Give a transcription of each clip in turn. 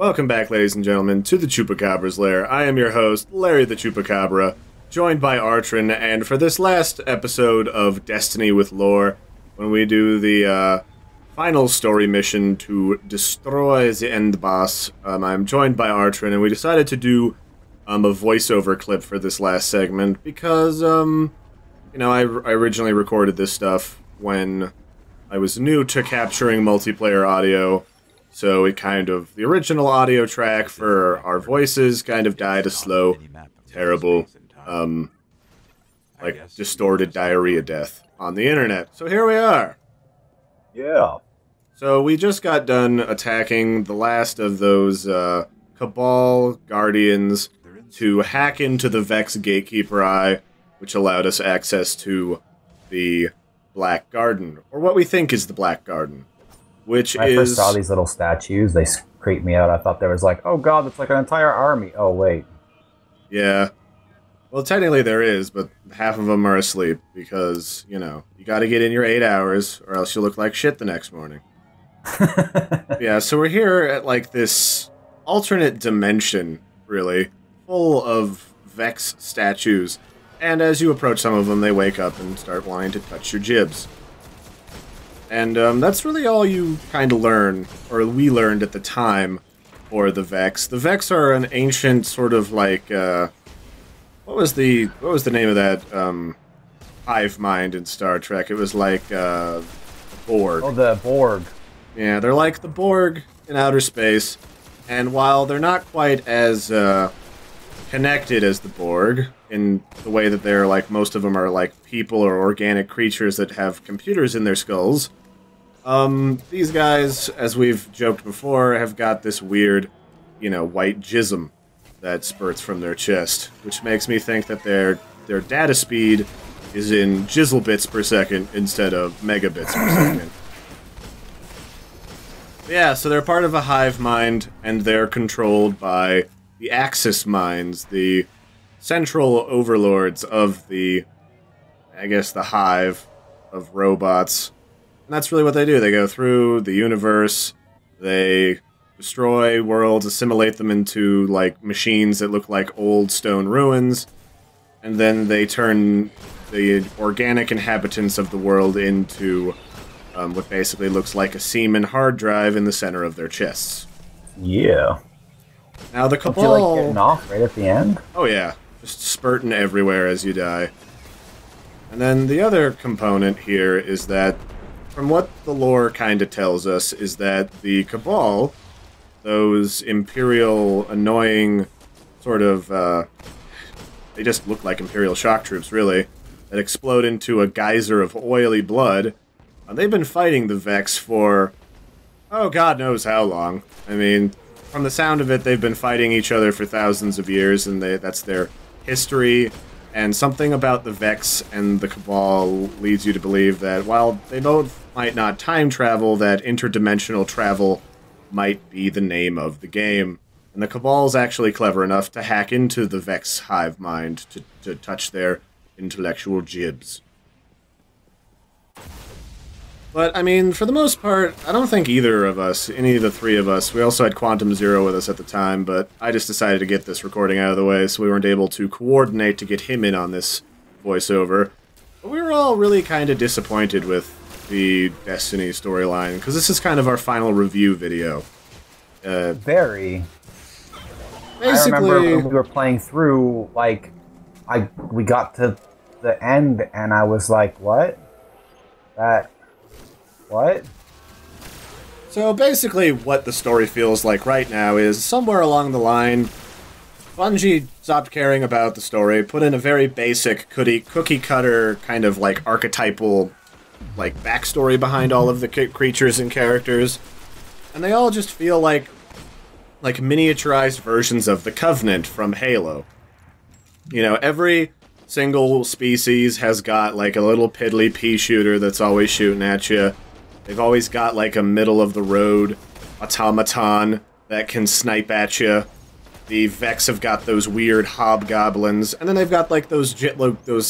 Welcome back, ladies and gentlemen, to the Chupacabra's Lair. I am your host, Larry the Chupacabra, joined by Artrin, and for this last episode of Destiny with Lore, when we do the final story mission to destroy the end boss, I'm joined by Artrin, and we decided to do a voiceover clip for this last segment, because, you know, I originally recorded this stuff when I was new to capturing multiplayer audio. So it kind of, the original audio track for our voices kind of died a slow, terrible, like, distorted diarrhea death on the internet. So here we are. Yeah. So we just got done attacking the last of those Cabal Guardians to hack into the Vex Gatekeeper Eye, which allowed us access to the Black Garden, or what we think is the Black Garden. Which when I first saw these little statues, they creeped me out. I thought there was like, oh god, that's like an entire army. Oh, wait. Yeah. Well, technically there is, but half of them are asleep because, you know, you gotta get in your 8 hours or else you look like shit the next morning. Yeah, so we're here at, like, this alternate dimension, really, full of Vex statues. And as you approach some of them, they wake up and start wanting to touch your jibs. And that's really all you kind of learn, or we learned at the time, for the Vex. The Vex are an ancient sort of like, what was the name of that hive mind in Star Trek? It was like Borg. Oh, the Borg. Yeah, they're like the Borg in outer space, and while they're not quite as connected as the Borg, in the way that they're like, most of them are like people or organic creatures that have computers in their skulls. These guys, as we've joked before, have got this weird, you know, white jism that spurts from their chest, which makes me think that their data speed is in jizzle bits per second instead of megabits per second. Yeah, so they're part of a hive mind, and they're controlled by the Axis minds, the central overlords of the, I guess, the hive of robots. And that's really what they do. They go through the universe, they destroy worlds, assimilate them into, like, machines that look like old stone ruins, and then they turn the organic inhabitants of the world into what basically looks like a semen hard drive in the center of their chests. Yeah. Now the Cabal... Don't you like getting off right at the end? Oh yeah. Just spurting everywhere as you die. And then the other component here is that, from what the lore kind of tells us, is that the Cabal, those Imperial, annoying, sort of, they just look like Imperial shock troops, really, that explode into a geyser of oily blood, they've been fighting the Vex for, oh, God knows how long. I mean, from the sound of it, they've been fighting each other for thousands of years, and that's their history, and something about the Vex and the Cabal leads you to believe that while they both might not time travel, that interdimensional travel might be the name of the game. And the Cabal's actually clever enough to hack into the Vex hive mind to touch their intellectual jibs. But, I mean, for the most part, I don't think either of us, any of the three of us, we also had Quantum Zero with us at the time, but I just decided to get this recording out of the way, so we weren't able to coordinate to get him in on this voiceover. But we were all really kind of disappointed with the Destiny storyline, because this is kind of our final review video. Very. Basically, I remember when we were playing through, like, we got to the end, and I was like, what? What? So basically what the story feels like right now is somewhere along the line, Bungie stopped caring about the story, put in a very basic cookie-cutter kind of like archetypal like backstory behind all of the creatures and characters, and they all just feel like miniaturized versions of the Covenant from Halo. You know, every single species has got like a little piddly pea shooter that's always shooting at you. They've always got, like, a middle-of-the-road automaton that can snipe at you. The Vex have got those weird hobgoblins. And then they've got, like, those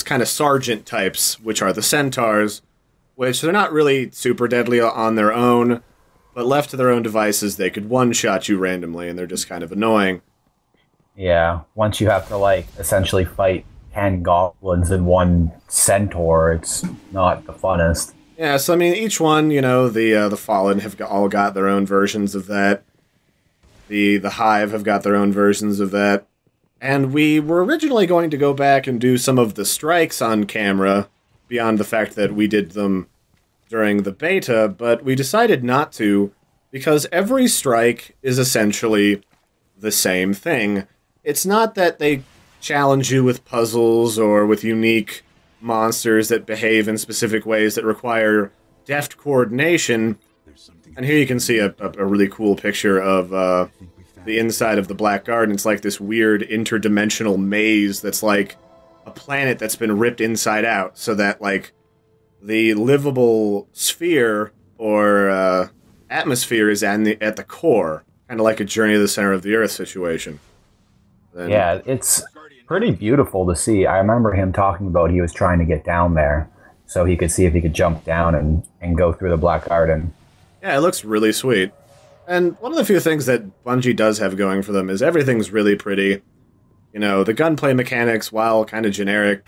kind of sergeant types, which are the centaurs, which they're not really super deadly on their own, but left to their own devices, they could one-shot you randomly, and they're just kind of annoying. Yeah, once you have to, like, essentially fight 10 goblins and 1 centaur, it's not the funnest. Yeah, so I mean, each one, you know, the Fallen have all got their own versions of that. The Hive have got their own versions of that. And we were originally going to go back and do some of the strikes on camera, beyond the fact that we did them during the beta, but we decided not to, because every strike is essentially the same thing. It's not that they challenge you with puzzles or with unique monsters that behave in specific ways that require deft coordination. And here you can see a really cool picture of the inside of the Black Garden. It's like this weird interdimensional maze that's like a planet that's been ripped inside out, so that, like, the livable sphere or atmosphere is at the core, kind of like a Journey to the Center of the Earth situation. Then, yeah, it's pretty beautiful to see. I remember him talking about he was trying to get down there so he could see if he could jump down and go through the Black Garden. Yeah, it looks really sweet. And one of the few things that Bungie does have going for them is everything's really pretty. You know, the gunplay mechanics, while kind of generic,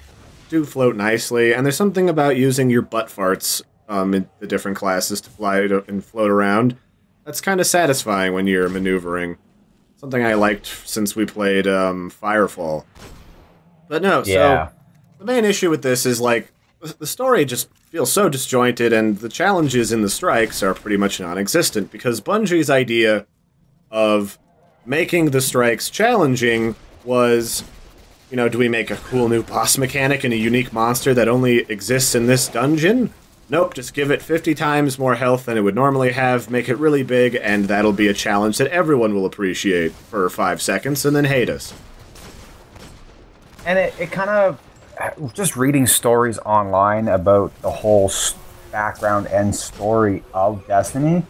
do float nicely, and there's something about using your butt farts in the different classes to fly and float around that's kind of satisfying when you're maneuvering. Something I liked since we played Firefall. But no, yeah. So the main issue with this is, like, the story just feels so disjointed, and the challenges in the strikes are pretty much non-existent, because Bungie's idea of making the strikes challenging was, you know, do we make a cool new boss mechanic and a unique monster that only exists in this dungeon? Nope, just give it 50 times more health than it would normally have, make it really big, and that'll be a challenge that everyone will appreciate for 5 seconds and then hate us. And it kind of, just reading stories online about the whole background and story of Destiny,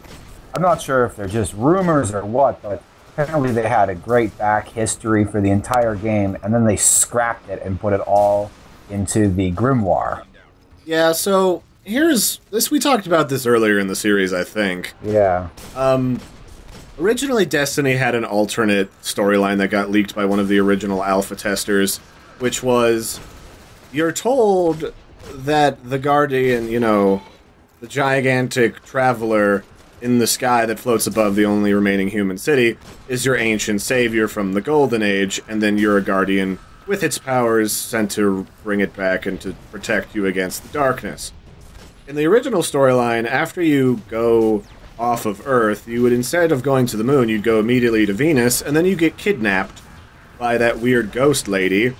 I'm not sure if they're just rumors or what, but apparently they had a great back history for the entire game, and then they scrapped it and put it all into the Grimoire. Yeah, so here's this. We talked about this earlier in the series, I think. Yeah. Originally, Destiny had an alternate storyline that got leaked by one of the original alpha testers, which was, you're told that the Guardian, you know, the gigantic traveler in the sky that floats above the only remaining human city, is your ancient savior from the Golden Age, and then you're a Guardian with its powers sent to bring it back and to protect you against the darkness. In the original storyline, after you go off of Earth, you would, instead of going to the moon, you'd go immediately to Venus, and then you get kidnapped by that weird ghost lady,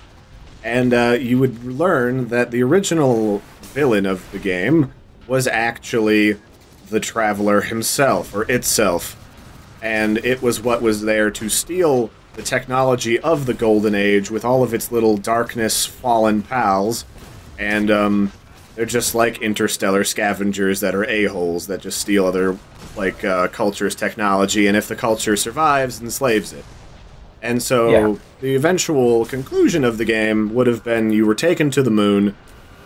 and you would learn that the original villain of the game was actually the Traveler himself, or itself, and it was what was there to steal the technology of the Golden Age with all of its little darkness fallen pals, and they're just like interstellar scavengers that are a-holes that just steal other, like, cultures' technology, and if the culture survives, enslaves it. And so the eventual conclusion of the game would have been you were taken to the moon,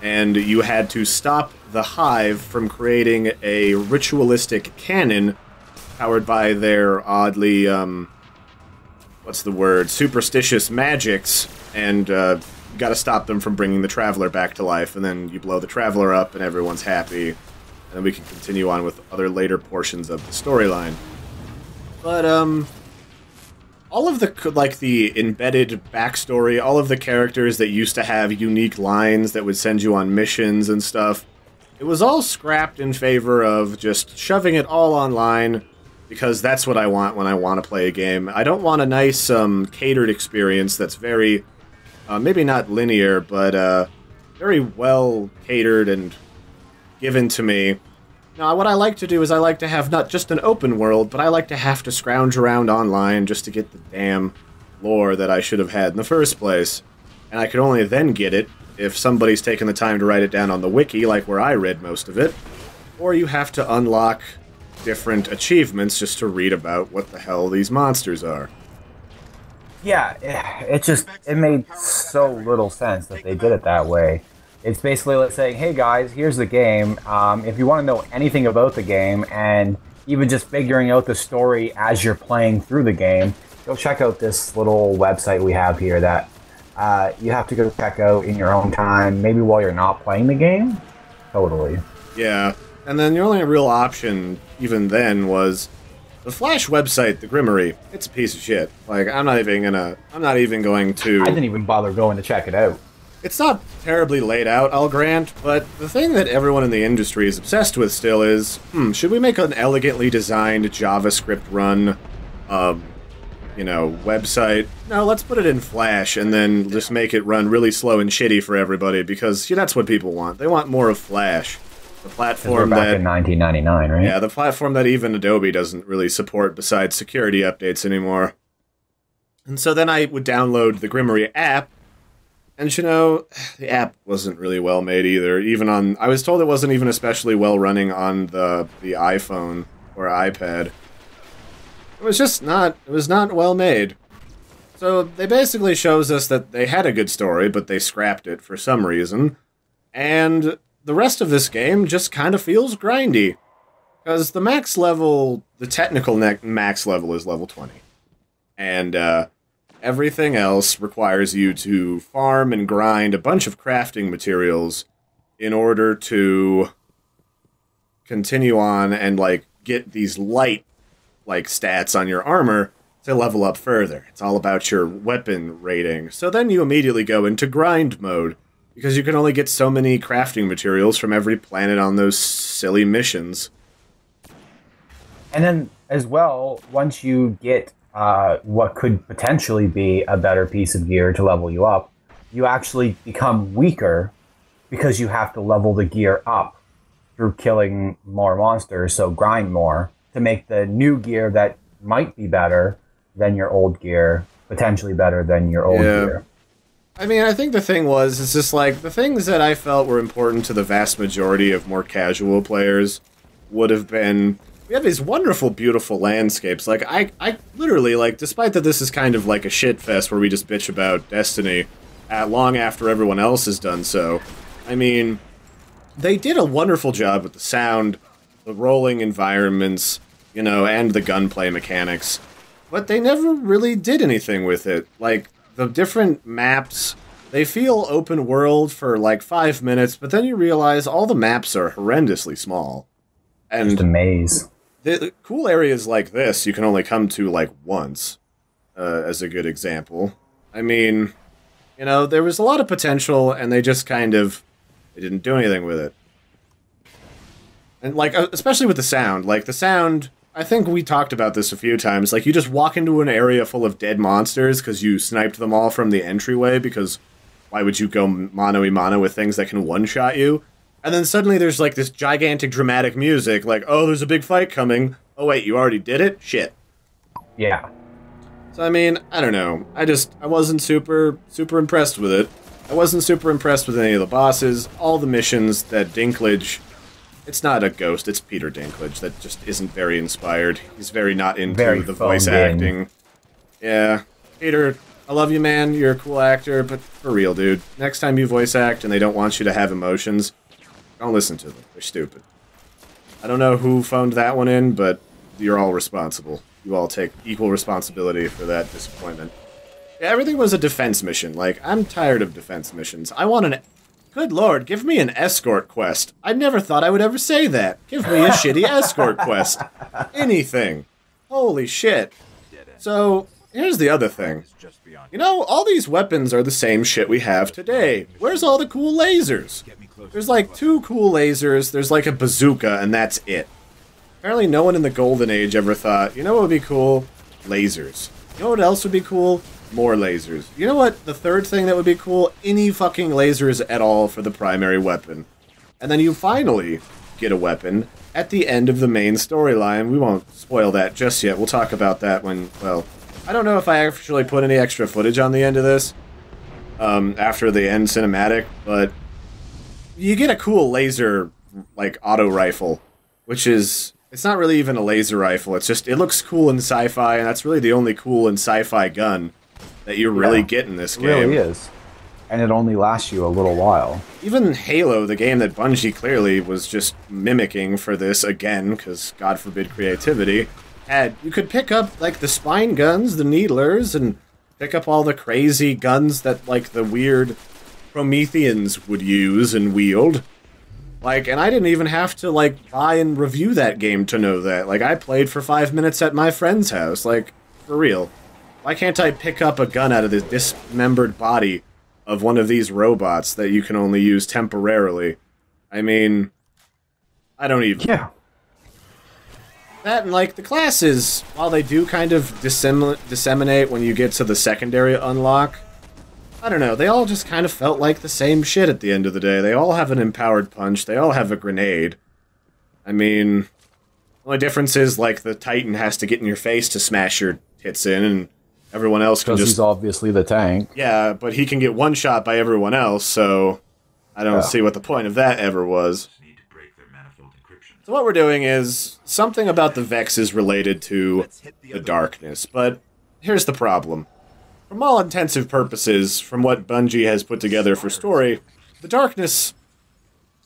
and you had to stop the Hive from creating a ritualistic cannon powered by their oddly, what's the word, superstitious magics, and you gotta stop them from bringing the Traveler back to life, and then you blow the Traveler up and everyone's happy, and then we can continue on with other later portions of the storyline. But, all of the, like, the embedded backstory, all of the characters that used to have unique lines that would send you on missions and stuff, it was all scrapped in favor of just shoving it all online, because that's what I want when I want to play a game. I don't want a nice, catered experience that's very, maybe not linear, but, very well catered and given to me. Now, what I like to do is I like to have not just an open world, but I like to have to scrounge around online just to get the damn lore that I should have had in the first place. And I could only then get it if somebody's taken the time to write it down on the wiki, like where I read most of it, or you have to unlock different achievements just to read about what the hell these monsters are. Yeah, it made so little sense that they did it that way. It's basically like saying, hey guys, here's the game. If you want to know anything about the game and even just figuring out the story as you're playing through the game, go check out this little website we have here that you have to go check out in your own time, maybe while you're not playing the game. Totally. Yeah, and then the only real option, even then, was the Flash website, the Grimmery. It's a piece of shit. Like, I'm not even going to... I didn't even bother going to check it out. It's not terribly laid out, I'll grant, but the thing that everyone in the industry is obsessed with still is, should we make an elegantly designed JavaScript run, website? No, let's put it in Flash and then just make it run really slow and shitty for everybody, because that's what people want. They want more of Flash. The platform we're back in 1999, right? Yeah, the platform that even Adobe doesn't really support besides security updates anymore. And so then I would download the Grimmery app, and the app wasn't really well made either. I was told it wasn't even especially well running on the iPhone or iPad. It was not well made. So they basically shows us that they had a good story, but they scrapped it for some reason. And the rest of this game just kind of feels grindy. Because the technical max level is level 20. And, everything else requires you to farm and grind a bunch of crafting materials in order to continue on and, get these light, stats on your armor to level up further. It's all about your weapon rating. So then you immediately go into grind mode, because you can only get so many crafting materials from every planet on those silly missions. And then, as well, once you get what could potentially be a better piece of gear to level you up, you actually become weaker because you have to level the gear up through killing more monsters, so grind more, to make the new gear that might be better than your old gear, potentially better than your old gear. I mean, I think the thing was, it's just the things that I felt were important to the vast majority of more casual players would have been... We have these wonderful, beautiful landscapes. I literally, despite that this is kind of like a shit fest where we just bitch about Destiny long after everyone else has done so, I mean, they did a wonderful job with the sound, the rolling environments, and the gunplay mechanics, but they never really did anything with it. The different maps, they feel open world for 5 minutes, but then you realize all the maps are horrendously small. And just a maze. The cool areas like this, you can only come to, once, as a good example. I mean, there was a lot of potential, and they just they didn't do anything with it. And, especially with the sound. The sound, I think we talked about this a few times. You just walk into an area full of dead monsters because you sniped them all from the entryway, because why would you go mano-a-mano with things that can one-shot you? And then suddenly there's, this gigantic dramatic music, oh, there's a big fight coming. Oh, wait, you already did it? Shit. Yeah. So, I mean, I don't know. I wasn't super impressed with it. I wasn't super impressed with any of the bosses. All the missions that Dinklage... It's not a ghost, it's Peter Dinklage that just isn't very inspired. He's very not into the voice acting. Yeah. Peter, I love you, man. You're a cool actor, but for real, dude. Next time you voice act and they don't want you to have emotions... Don't listen to them. They're stupid. I don't know who phoned that one in, but you're all responsible. You all take equal responsibility for that disappointment. Yeah, everything was a defense mission. I'm tired of defense missions. I want Good lord, give me an escort quest. I never thought I would ever say that. Give me a shitty escort quest. Anything. Holy shit. So, here's the other thing. All these weapons are the same shit we have today. Where's all the cool lasers? There's 2 cool lasers, there's a bazooka, and that's it. Apparently no one in the Golden Age ever thought, what would be cool? Lasers. You know what else would be cool? More lasers. You know what? The third thing that would be cool? Any fucking lasers at all for the primary weapon. And then you finally get a weapon at the end of the main storyline. We won't spoil that just yet. We'll talk about that when, well... I don't know if I actually put any extra footage on the end of this, after the end cinematic, but you get a cool laser, auto rifle, which is, it's not really even a laser rifle, it's just, it looks cool in sci-fi, and that's really the only cool in sci-fi gun that you really get in this game. It really is. and it only lasts you a little while. Even Halo, the game that Bungie clearly was just mimicking for this again, because God forbid creativity, you could pick up, like, the spine guns, the needlers, and pick up all the crazy guns that, like, the weird Prometheans would use and wield. Like, and I didn't even have to, like, buy and review that game to know that. Like, I played for 5 minutes at my friend's house, like, for real. Why can't I pick up a gun out of the dismembered body of one of these robots that you can only use temporarily? I mean, I don't even... Yeah. That and, like, the classes, while they do kind of disseminate when you get to the secondary unlock, I don't know, they all just kind of felt like the same shit at the end of the day. They all have an empowered punch, they all have a grenade. I mean, the only difference is, like, the Titan has to get in your face to smash your tits in, and everyone else can just... Because he's obviously the tank. Yeah, but he can get one shot by everyone else, so I don't see what the point of that ever was. So what we're doing is, something about the Vex is related to the darkness, but here's the problem. From all intensive purposes, from what Bungie has put together for story, the darkness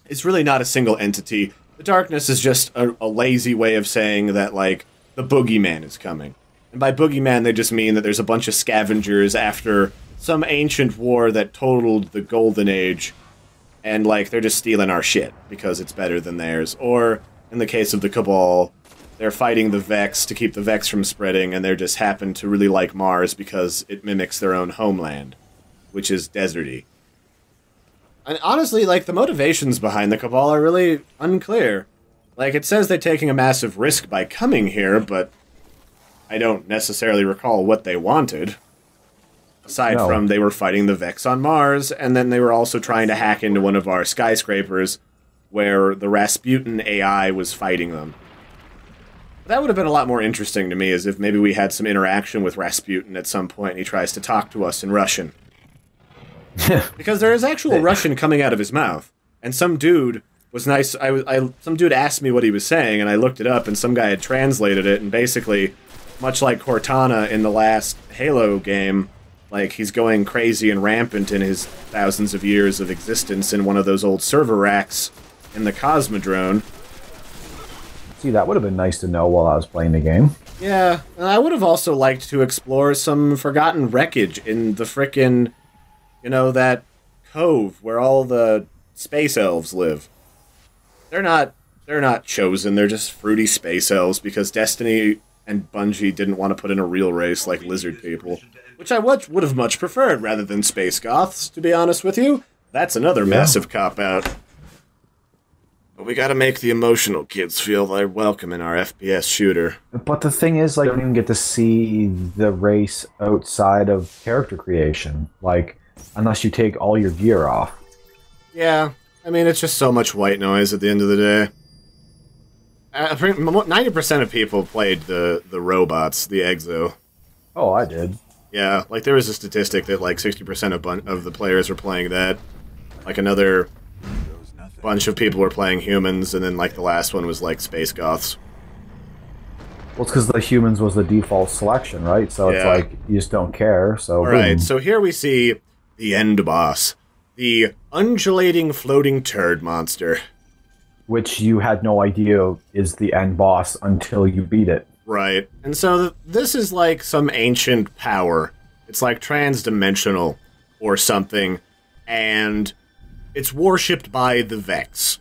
is really not a single entity. The darkness is just a lazy way of saying that, like, the boogeyman is coming. And by boogeyman, they just mean that there's a bunch of scavengers after some ancient war that totaled the Golden Age, and, like, they're just stealing our shit because it's better than theirs. Or, in the case of the Cabal, they're fighting the Vex to keep the Vex from spreading, and they just happen to really like Mars because it mimics their own homeland, which is deserty. And honestly, like, the motivations behind the Cabal are really unclear. Like, it says they're taking a massive risk by coming here, but I don't necessarily recall what they wanted. Aside from they were fighting the Vex on Mars, and then they were also trying to hack into one of our skyscrapers where the Rasputin AI was fighting them. That would have been a lot more interesting to me, as if maybe we had some interaction with Rasputin at some point and he tries to talk to us in Russian. Because there is actual Russian coming out of his mouth. And some dude was nice. Some dude asked me what he was saying, and I looked it up, and some guy had translated it, and basically, much like Cortana in the last Halo game, like, he's going crazy and rampant in his thousands of years of existence in one of those old server racks in the Cosmodrome. See, that would have been nice to know while I was playing the game. Yeah, and I would have also liked to explore some forgotten wreckage in the frickin', you know, that cove where all the space elves live. They're not chosen, they're just fruity space elves because Destiny and Bungie didn't want to put in a real race like lizard people. Which I would have much preferred rather than space goths, to be honest with you. That's another massive cop-out. But we gotta make the emotional kids feel they're welcome in our FPS shooter. But the thing is, like, you don't even get to see the race outside of character creation. Like, unless you take all your gear off. Yeah, I mean, it's just so much white noise at the end of the day. 90% of people played the robots, the Exo. Oh, I did. Yeah, like, there was a statistic that, like, 60% of the players were playing that. Like, another bunch of people were playing humans, and then, like, the last one was, like, space goths. Well, it's because the humans was the default selection, right? So it's like, you just don't care, so Alright, so here we see the end boss. The undulating floating turd monster. Which you had no idea is the end boss until you beat it. Right. And so this is like some ancient power. It's like transdimensional or something, and it's worshipped by the Vex.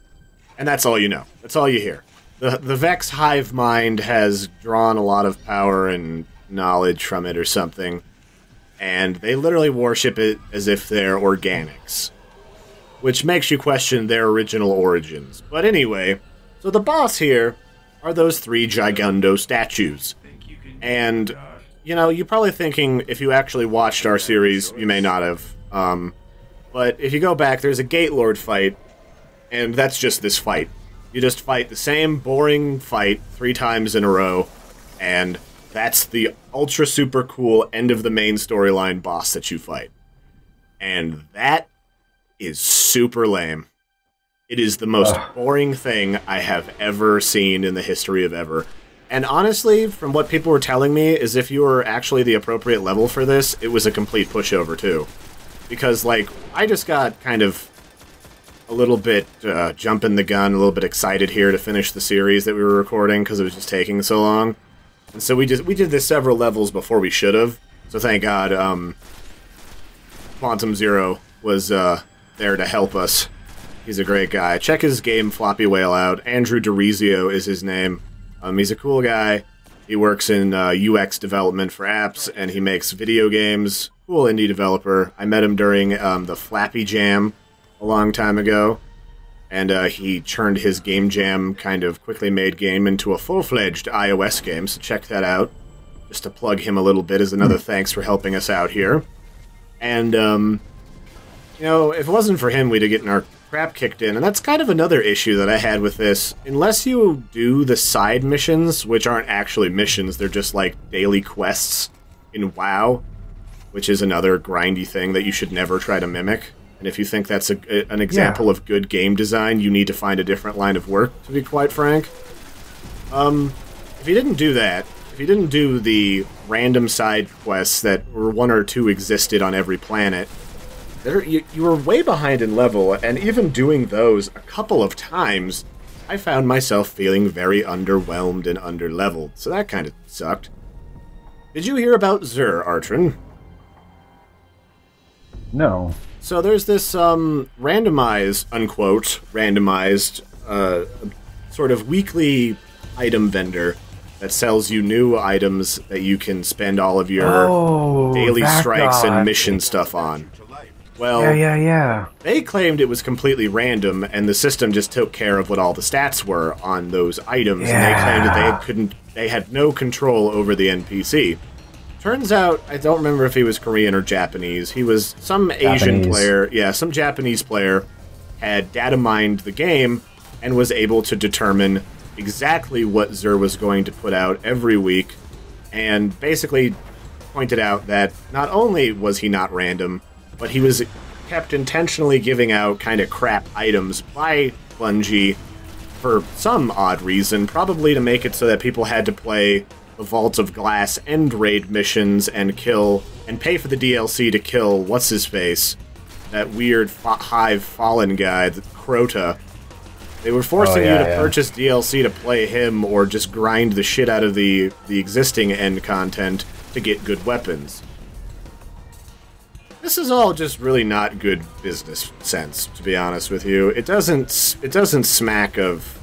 And that's all you know. That's all you hear. The Vex hive mind has drawn a lot of power and knowledge from it or something, and they literally worship it as if they're organics. Which makes you question their original origins. But anyway, so the boss here are those 3 Gigundo statues. And, you know, you're probably thinking, if you actually watched our series, you may not have. But if you go back, there's a Gate Lord fight, and that's just this fight. You just fight the same boring fight 3 times in a row, and that's the ultra super cool end of the main storyline boss that you fight. And that is super lame. It is the most boring thing I have ever seen in the history of ever. And honestly, from what people were telling me, is if you were actually the appropriate level for this, it was a complete pushover too. because, like, I just got kind of a little bit jumping the gun, a little bit excited here to finish the series that we were recording because it was just taking so long. And so we did this several levels before we should have. So thank God Quantum Zero was there to help us. He's a great guy. Check his game Floppy Whale out. Andrew DeRizio is his name. He's a cool guy. He works in UX development for apps, and he makes video games. Cool indie developer. I met him during the Flappy Jam a long time ago, and he turned his Game Jam kind of quickly made game into a full-fledged iOS game, so check that out. Just to plug him a little bit as another thanks for helping us out here. And, you know, if it wasn't for him, we'd have gotten our crap kicked in, and that's kind of another issue that I had with this. Unless you do the side missions, which aren't actually missions, they're just like daily quests in WoW, which is another grindy thing that you should never try to mimic. And if you think that's an example of good game design, you need to find a different line of work, to be quite frank. If you didn't do that, if you didn't do the random side quests that were 1 or 2 existed on every planet, you were way behind in level, and even doing those a couple of times, I found myself feeling very underwhelmed and underleveled, so that kind of sucked. Did you hear about Zur, Artrin? No. So there's this randomized, unquote, randomized, sort of weekly item vendor that sells you new items that you can spend all of your daily strikes and mission stuff on. Well, yeah. They claimed it was completely random, and the system just took care of what all the stats were on those items, and they claimed that they had no control over the NPC. Turns out, I don't remember if he was Korean or Japanese. He was some Asian player. Yeah, some Japanese player had data mined the game and was able to determine exactly what Zur was going to put out every week, and basically pointed out that not only was he not random, but he was kept intentionally giving out kind of crap items by Bungie for some odd reason, probably to make it so that people had to play the Vault of Glass end raid missions and pay for the DLC to kill what's-his-face, that weird Hive Fallen guy, the Crota. They were forcing you to purchase DLC to play him, or just grind the shit out of the existing end content to get good weapons. This is all just really not good business sense, to be honest with you. It doesn't smack of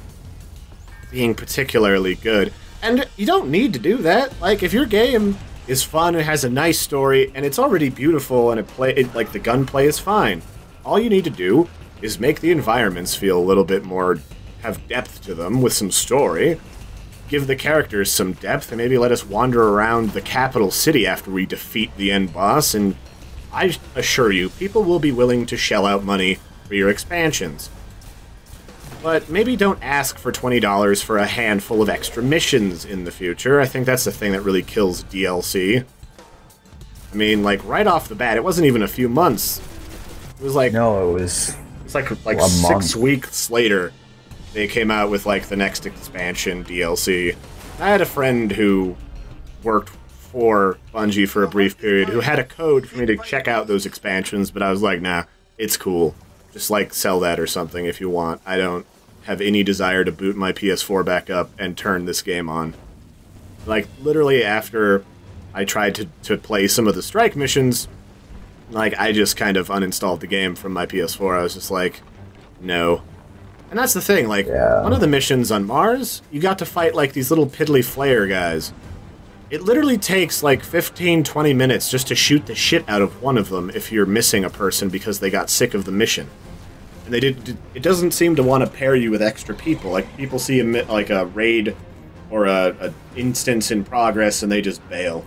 being particularly good. And you don't need to do that. Like, if your game is fun and has a nice story, and it's already beautiful, and like the gunplay is fine, all you need to do is make the environments feel a little bit more, have depth to them with some story, give the characters some depth, and maybe let us wander around the capital city after we defeat the end boss, and I assure you, people will be willing to shell out money for your expansions. But maybe don't ask for $20 for a handful of extra missions in the future. I think that's the thing that really kills DLC. I mean, like, right off the bat, it wasn't even a few months. It was like... No, it was... It's like 6 weeks later, they came out with, like, the next expansion DLC. I had a friend who worked for Bungie for a brief period who had a code for me to check out those expansions, but I was like, nah, it's cool. Just, like, sell that or something if you want. I don't have any desire to boot my PS4 back up and turn this game on. Like, literally after I tried to play some of the strike missions, like, I just kind of uninstalled the game from my PS4. I was just like, no. And that's the thing, like, one of the missions on Mars, you got to fight, like, these little piddly flare guys. It literally takes, like, 15-20 minutes just to shoot the shit out of one of them if you're missing a person because they got sick of the mission. And it doesn't seem to want to pair you with extra people. Like, people see a raid or a instance in progress and they just bail.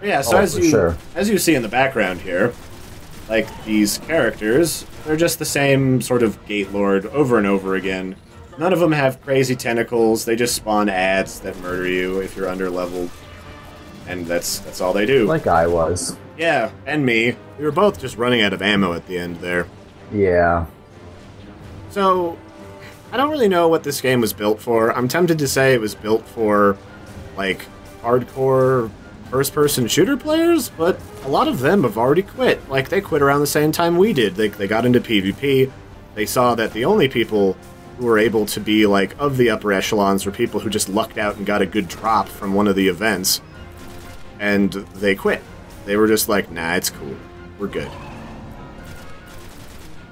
But yeah, so as you see in the background here, like, these characters, they're just the same sort of Gate Lord over and over again. None of them have crazy tentacles. They just spawn ads that murder you if you're underleveled. And that's all they do. Like I was. Yeah, and me. We were both just running out of ammo at the end there. Yeah. So, I don't really know what this game was built for. I'm tempted to say it was built for, like, hardcore first-person shooter players, but a lot of them have already quit. Like, they quit around the same time we did. They got into PvP. They saw that the only people who were able to be, like, of the upper echelons were people who just lucked out and got a good drop from one of the events. And they quit. They were just like, nah, it's cool. We're good.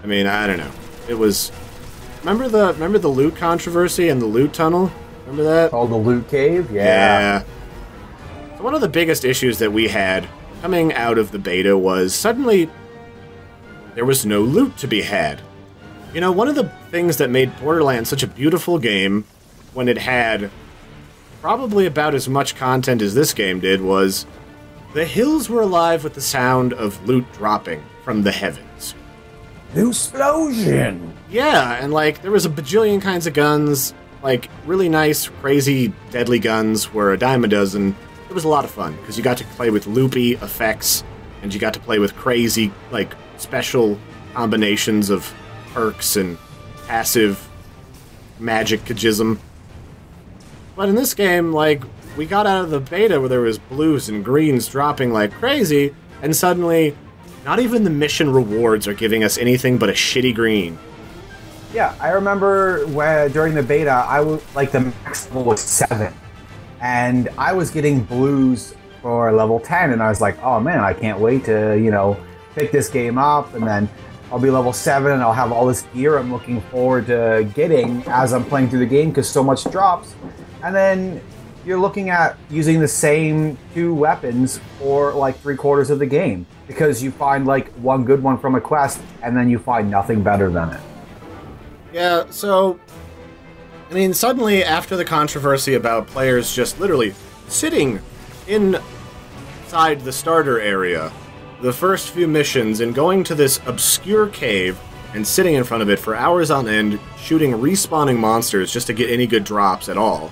I mean, I don't know. It was... Remember the loot controversy and the loot tunnel? Remember that? Oh, the loot cave? Yeah. So one of the biggest issues that we had coming out of the beta was suddenly there was no loot to be had. You know, one of the things that made Borderlands such a beautiful game when it had probably about as much content as this game did was the hills were alive with the sound of loot dropping from the heavens. Explosion! Yeah, and like there was a bajillion kinds of guns, like really nice, crazy, deadly guns were a dime a dozen. It was a lot of fun because you got to play with loopy effects and you got to play with crazy, like special combinations of perks and passive magic-kajism. But in this game, like, we got out of the beta where there was blues and greens dropping like crazy, and suddenly, not even the mission rewards are giving us anything but a shitty green. Yeah, I remember when, during the beta, I was, like, the max level was 7. And I was getting blues for level 10, and I was like, oh man, I can't wait to, you know, pick this game up, and then I'll be level 7 and I'll have all this gear I'm looking forward to getting as I'm playing through the game because so much drops. And then you're looking at using the same 2 weapons for like 3/4 of the game because you find like one good one from a quest and then you find nothing better than it. Yeah, so, I mean, suddenly after the controversy about players just literally sitting inside the starter area, the first few missions, and going to this obscure cave and sitting in front of it for hours on end, shooting respawning monsters just to get any good drops at all.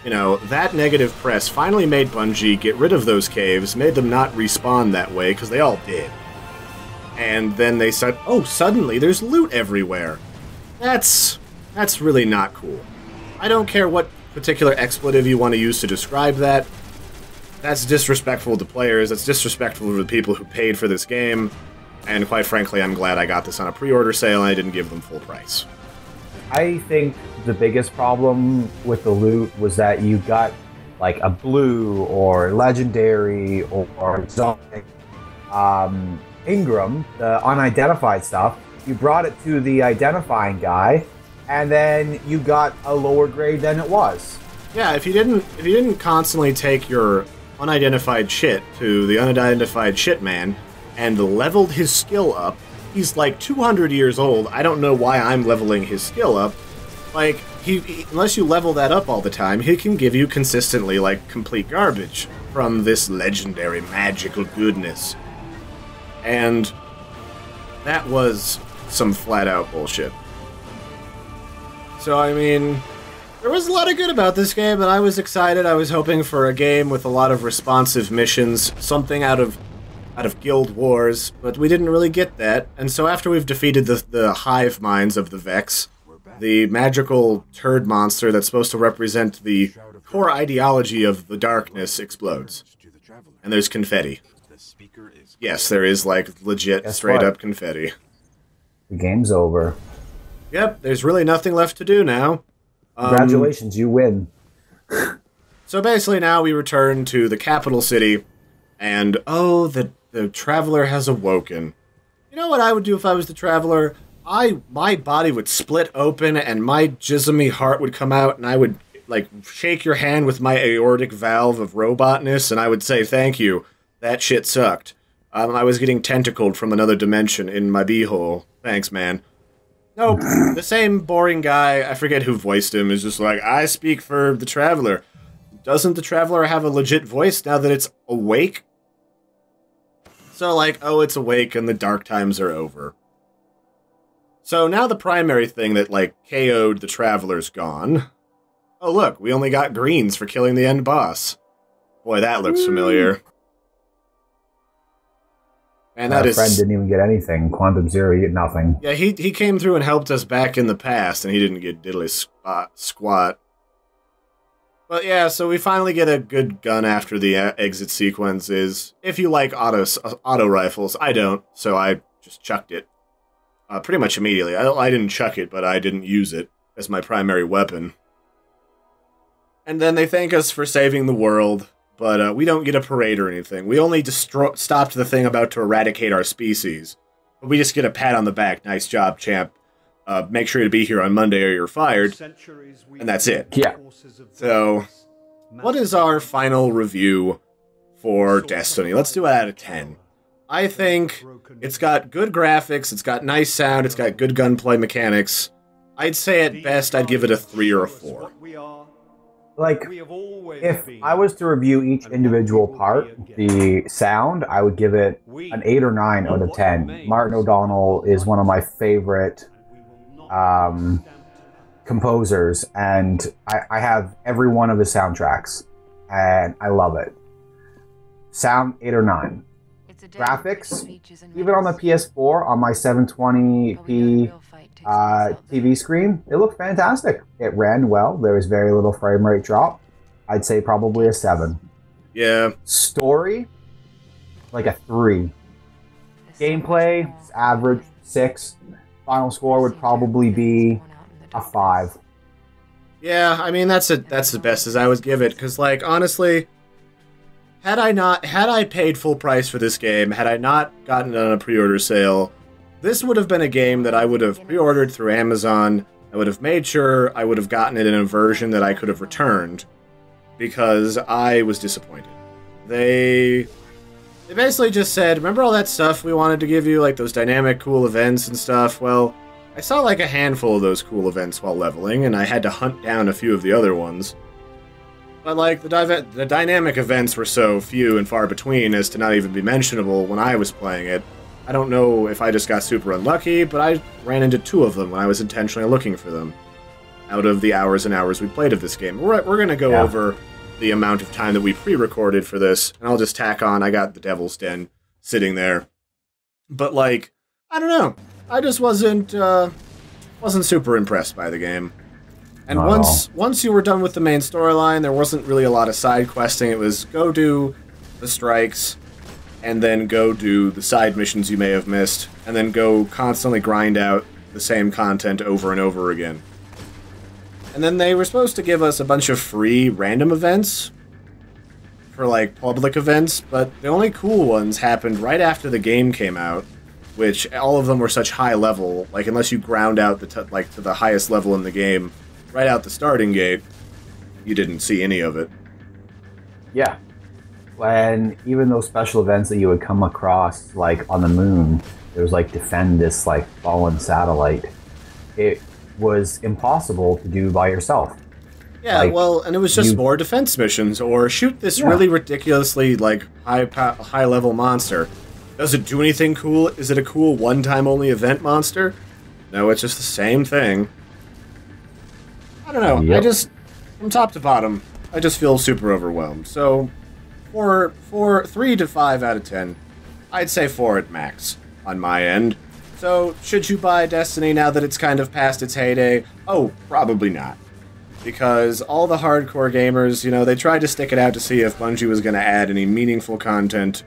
You know, that negative press finally made Bungie get rid of those caves, made them not respawn that way, because they all did. And then they said, oh, suddenly there's loot everywhere. That's really not cool. I don't care what particular expletive you want to use to describe that. That's disrespectful to players, that's disrespectful to the people who paid for this game, and quite frankly, I'm glad I got this on a pre-order sale and I didn't give them full price. I think the biggest problem with the loot was that you got like a blue or legendary or exotic Ingram, the unidentified stuff. You brought it to the identifying guy, and then you got a lower grade than it was. Yeah, if you didn't constantly take your unidentified shit to the unidentified shit man and leveled his skill up, he's like 200 years old. I don't know why I'm leveling his skill up. Like, unless you level that up all the time, he can give you consistently, like, complete garbage from this legendary magical goodness. And that was some flat-out bullshit. So, I mean, there was a lot of good about this game, and I was excited. I was hoping for a game with a lot of responsive missions, something out of Guild Wars, but we didn't really get that. And so after we've defeated the hive minds of the Vex, the magical turd monster that's supposed to represent the core ideology of the darkness explodes. And there's confetti. Yes, there is, like, legit, straight-up confetti. The game's over. Yep, there's really nothing left to do now. Congratulations, you win. So basically now we return to the capital city, and oh, the Traveler has awoken. You know what I would do if I was the Traveler? My body would split open, and my jismy heart would come out, and I would, like, shake your hand with my aortic valve of robotness, and I would say, thank you. That shit sucked. I was getting tentacled from another dimension in my beehole. Thanks, man. Nope, the same boring guy, I forget who voiced him, is just like, I speak for the Traveler. Doesn't the Traveler have a legit voice now that it's awake? So, like, oh, it's awake and the dark times are over. So now the primary thing that, like, KO'd the Traveler's gone. Oh, look, we only got greens for killing the end boss. Boy, that looks familiar. And that Our friend didn't even get anything. Quantum Zero, he get nothing. Yeah, he came through and helped us back in the past, and he didn't get diddly squat. But yeah, so we finally get a good gun after the exit sequence. Is if you like auto rifles, I don't, so I just chucked it pretty much immediately. I didn't chuck it, but I didn't use it as my primary weapon. And then they thank us for saving the world, but we don't get a parade or anything. We only stopped the thing about to eradicate our species. But we just get a pat on the back. Nice job, champ. Make sure to be here on Monday or you're fired. And that's it. Yeah. So, what is our final review for Destiny? Let's do it out of 10. I think it's got good graphics, it's got nice sound, it's got good gunplay mechanics. I'd say at best I'd give it a 3 or a 4. Like, if I was to review each individual part, the sound, I would give it an 8 or 9 out of 10. Martin O'Donnell is one of my favorite composers, and I have every one of his soundtracks, and I love it. Sound, 8 or 9. Graphics, even on the PS4, on my 720p TV screen, it looked fantastic. It ran well. There was very little frame rate drop. I'd say probably a 7. Yeah. Story, like a 3. Gameplay, average, 6. Final score would probably be a 5. Yeah, I mean that's the best as I would give it, because like honestly, had I paid full price for this game, had I not gotten it on a pre-order sale, this would have been a game that I would have pre-ordered through Amazon. I would have made sure I would have gotten it in a version that I could have returned, because I was disappointed. They basically just said, remember all that stuff we wanted to give you, like those dynamic cool events and stuff? Well, I saw like a handful of those cool events while leveling, and I had to hunt down a few of the other ones. But like, the dynamic events were so few and far between as to not even be mentionable when I was playing it. I don't know if I just got super unlucky, but I ran into 2 of them when I was intentionally looking for them out of the hours and hours we played of this game. We're going to go over the amount of time that we pre-recorded for this, and I'll just tack on, I got the Devil's Den sitting there. But like, I don't know. I just wasn't super impressed by the game. And once you were done with the main storyline, there wasn't really a lot of side questing. It was go do the strikes, and then go do the side missions you may have missed, and then go constantly grind out the same content over and over again. And then they were supposed to give us a bunch of free random events for like public events, but the only cool ones happened right after the game came out, which all of them were such high level, like unless you ground out to the highest level in the game right out the starting gate, you didn't see any of it. Yeah. And even those special events that you would come across, like on the moon, there was like defend this like fallen satellite. It was impossible to do by yourself. Yeah, like, well, and it was just more defense missions, or shoot this really ridiculously like high level monster. Does it do anything cool? Is it a cool one-time only event monster? No, it's just the same thing. I don't know. I just, from top to bottom, I just feel super overwhelmed. So, for 3 to 5 out of 10, I'd say 4 at max on my end. So, should you buy Destiny now that it's kind of past its heyday? Oh, probably not. Because all the hardcore gamers, you know, they tried to stick it out to see if Bungie was going to add any meaningful content,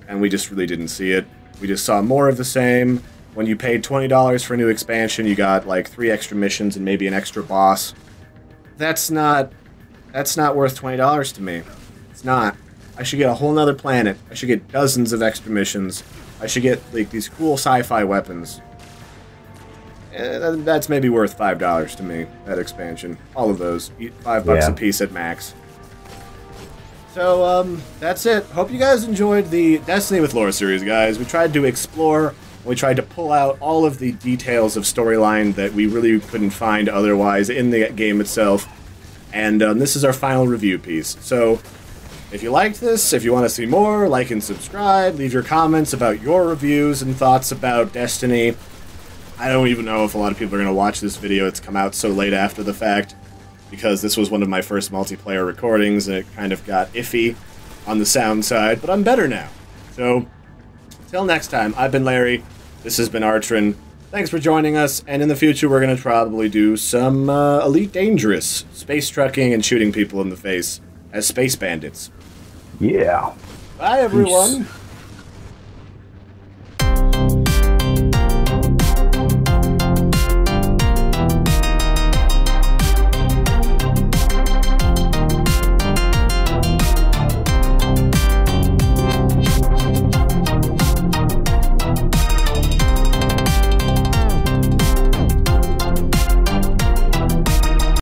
and we just really didn't see it. We just saw more of the same. When you paid $20 for a new expansion, you got like 3 extra missions and maybe an extra boss. That's not worth $20 to me. It's not. I should get a whole nother planet. I should get dozens of extra missions. I should get like these cool sci-fi weapons. That's maybe worth $5 to me, that expansion. All of those. $5 a piece at max. So, that's it. Hope you guys enjoyed the Destiny with Lore series, guys. We tried to explore, we tried to pull out all of the details of storyline that we really couldn't find otherwise in the game itself. And this is our final review piece. So, if you liked this, if you want to see more, like and subscribe, leave your comments about your reviews and thoughts about Destiny. I don't even know if a lot of people are going to watch this video. It's come out so late after the fact, because this was one of my first multiplayer recordings, and it kind of got iffy on the sound side, but I'm better now. So, till next time, I've been Larry, this has been Artrin, Thanks for joining us, and in the future we're going to probably do some Elite Dangerous, space trucking and shooting people in the face as space bandits. Yeah. Bye, everyone! Peace.